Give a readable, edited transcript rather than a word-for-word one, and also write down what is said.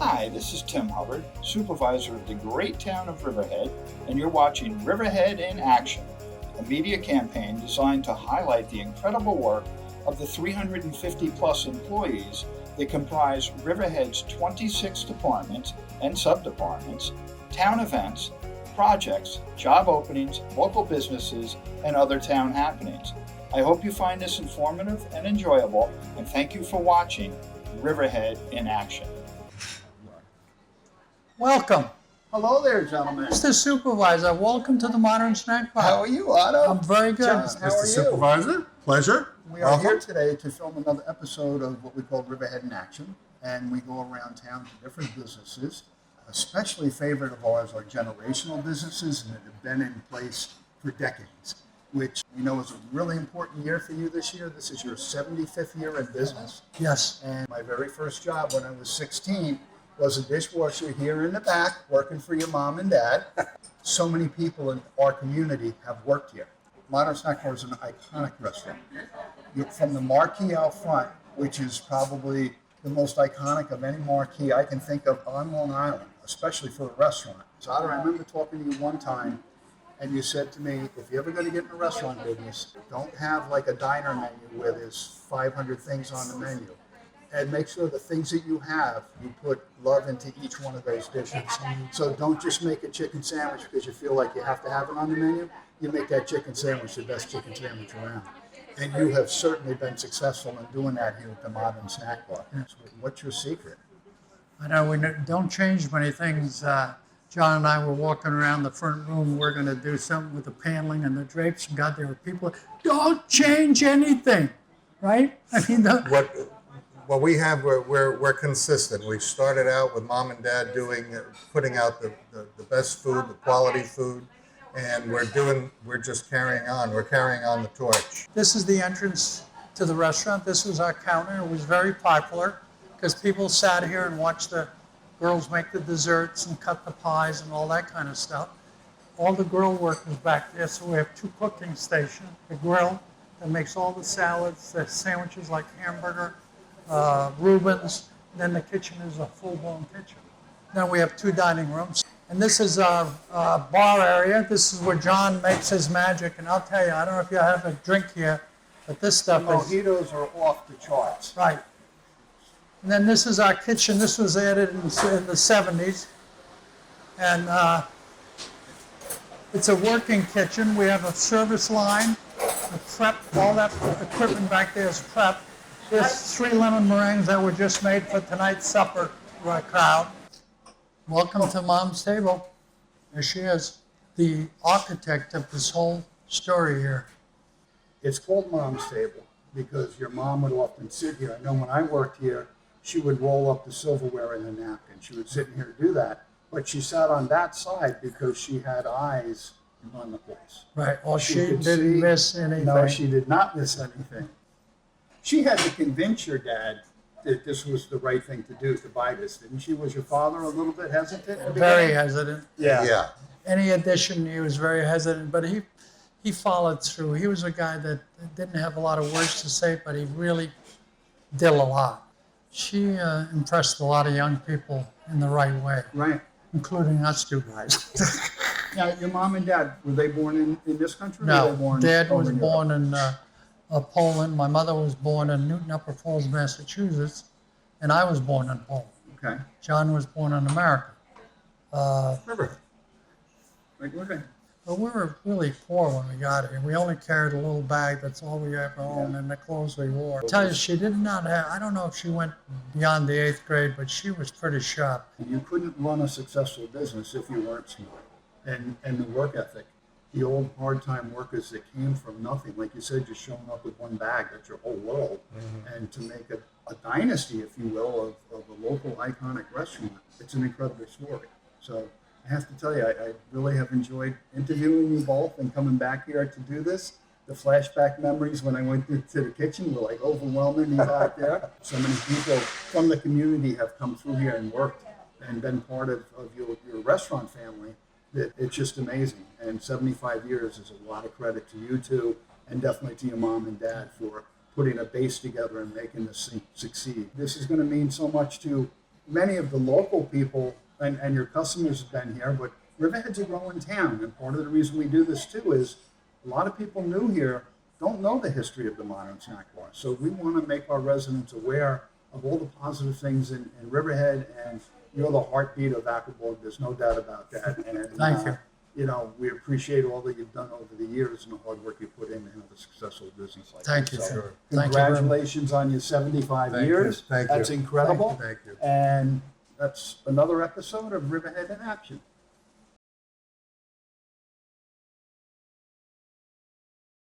Hi, this is Tim Hubbard, supervisor of the great town of Riverhead, and you're watching Riverhead in Action, a media campaign designed to highlight the incredible work of the 350 plus employees that comprise Riverhead's 26 departments and sub-departments, town events, projects, job openings, local businesses, and other town happenings. I hope you find this informative and enjoyable, and thank you for watching Riverhead in Action. Welcome. Hello there, gentlemen. Mr. Supervisor, welcome to the Modern Snack Bar. How are you, Otto? I'm very good. John, how are Mr. you? Supervisor, pleasure. We are here today to film another episode of what we call Riverhead in Action, and we go around town to different businesses. Especially favorite of ours are generational businesses that have been in place for decades, which we know is a really important year for you this year. This is your 75th year in business. Yes. And my very first job when I was 16 was a dishwasher here in the back, working for your mom and dad. So many people in our community have worked here. Modern Snack Bar is an iconic restaurant. From the marquee out front, which is probably the most iconic of any marquee I can think of on Long Island, especially for a restaurant. So I remember talking to you one time, and you said to me, if you're ever going to get in the restaurant business, don't have like a diner menu where there's 500 things on the menu. And make sure the things that you have, you put love into each one of those dishes. So don't just make a chicken sandwich because you feel like you have to have it on the menu. You make that chicken sandwich the best chicken sandwich around. And you have certainly been successful in doing that here at the Modern Snack Bar. So what's your secret? I know we don't change many things. John and I were walking around the front room. We're going to do something with the paneling and the drapes. And God, there were people, don't change anything, right? I mean, What we have, we're consistent. We started out with mom and dad putting out the best food, the quality food, and we're just carrying on. We're carrying on the torch. This is the entrance to the restaurant. This was our counter. It was very popular because people sat here and watched the girls make the desserts and cut the pies and all that kind of stuff. All the grill work was back there, so we have two cooking stations. The grill that makes all the salads, the sandwiches like hamburger, Reuben's, then the kitchen is a full-blown kitchen. Then we have two dining rooms. And this is our bar area. This is where John makes his magic. And I'll tell you, I don't know if you have a drink here, but this stuff is... Mojitos are off the charts. Right. And then this is our kitchen. This was added in the 70s. And it's a working kitchen. We have a service line, a prep, all that equipment back there is prep. There's 3 lemon meringues that were just made for tonight's supper crowd. Welcome to Mom's Table. There she is, the architect of this whole story here. It's called Mom's Table because your mom would often sit here. I know when I worked here, she would roll up the silverware in the napkin. She would sit in here to do that. But she sat on that side because she had eyes on the place. Right, or she didn't miss anything. No, she did not miss anything. She had to convince your dad that this was the right thing to do, to buy this, didn't she? Was your father a little bit hesitant? Very hesitant. Yeah. Any addition, he was very hesitant, but he followed through. He was a guy that didn't have a lot of words to say, but he really did a lot. She impressed a lot of young people in the right way. Right. Including us two guys. Now, your mom and dad, were they born in this country? No, or were they born Dad was over in born Europe? in Poland. My mother was born in Newton Upper Falls, Massachusetts, and I was born in Poland. Okay. John was born in America. Remember, Okay. But we were really poor when we got here. We only carried a little bag, that's all we ever owned, and the clothes we wore. I tell you, she did not have, I don't know if she went beyond the 8th grade, but she was pretty sharp. You couldn't run a successful business if you weren't smart. And the work ethic. The old hard-time workers that came from nothing, like you said, just showing up with one bag, that's your whole world. Mm-hmm. And to make a dynasty, if you will, of a local iconic restaurant, it's an incredible story. So I have to tell you, I really have enjoyed interviewing you both and coming back here to do this. The flashback memories when I went to the kitchen were like overwhelming back there. So many people from the community have come through here and worked and been part of your restaurant family. That it's just amazing. And 75 years is a lot of credit to you two and definitely to your mom and dad for putting a base together and making this succeed. This is going to mean so much to many of the local people and your customers have been here, but Riverhead's a growing town, and part of the reason we do this too is a lot of people new here don't know the history of the modern snack bar. So we want to make our residents aware of all the positive things in Riverhead, and you're the heartbeat of Ackerborg. There's no doubt about that. And Thank you. You know, we appreciate all that you've done over the years and the hard work you put in to have a successful business like Thank this. you, So, sir. Thank you very much. congratulations on your 75 Thank you. years. Thank you. That's incredible. Thank you. And that's another episode of Riverhead in Action.